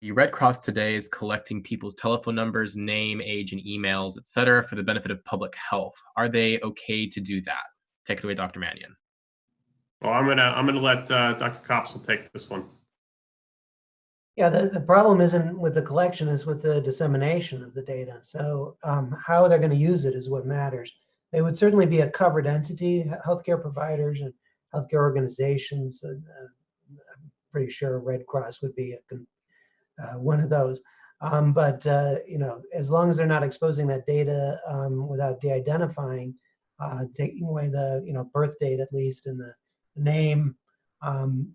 The Red Cross today is collecting people's telephone numbers, name, age, and emails, etc., for the benefit of public health. Are they okay to do that? Take it away, Dr. Mannion. Well, I'm gonna let Dr. Copsel take this one. Yeah, the problem isn't with the collection, it's with the dissemination of the data. So how they're going to use it is what matters. They would certainly be a covered entity, healthcare providers and healthcare organizations. I'm pretty sure Red Cross would be one of those. But as long as they're not exposing that data without de-identifying, taking away the birth date at least and the name, um,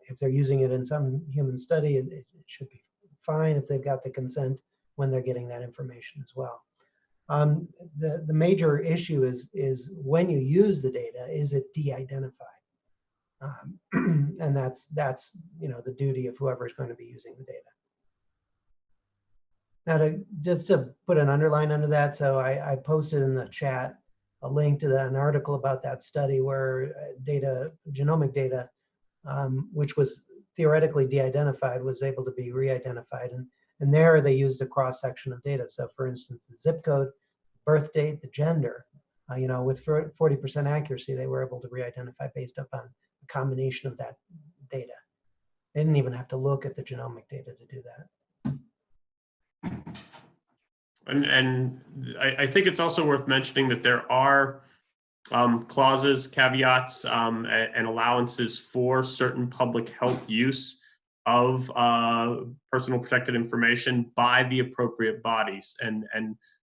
if they're using it in some human study, it should be fine if they've got the consent when they're getting that information as well. The major issue is when you use the data, is it de-identified? And that's the duty of whoever is going to be using the data. Now, just to put an underline under that, so I posted in the chat a link to an article about that study where genomic data, which was theoretically de-identified, was able to be re-identified. And there they used a cross-section of data. So for instance, the zip code, birth date, the gender, with 40% accuracy, they were able to re-identify based upon a combination of that data. They didn't even have to look at the genomic data to do that. And I think it's also worth mentioning that there are clauses, caveats, and allowances for certain public health use of personal protected information by the appropriate bodies, and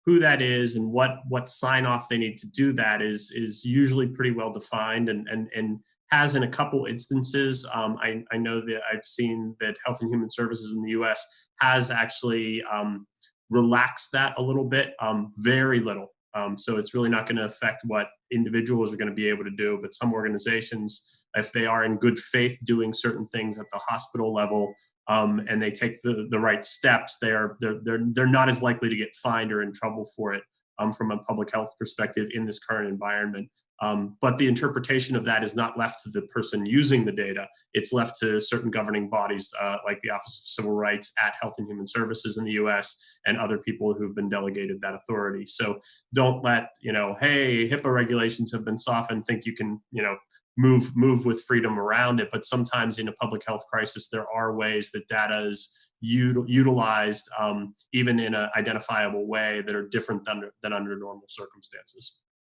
who that is and what sign off they need to do that is usually pretty well defined and has in a couple instances. I know that I've seen that Health and Human Services in the U.S. has actually relaxed that a little bit, very little. So it's really not going to affect what individuals are going to be able to do, but some organizations, if they are in good faith doing certain things at the hospital level, and they take the right steps, they're not as likely to get fined or in trouble for it from a public health perspective in this current environment. But the interpretation of that is not left to the person using the data. It's left to certain governing bodies like the Office of Civil Rights at Health and Human Services in the US and other people who've been delegated that authority. So don't let, hey, HIPAA regulations have been softened, think you can, move with freedom around it. But sometimes in a public health crisis, there are ways that data is utilized even in an identifiable way that are different than under normal circumstances.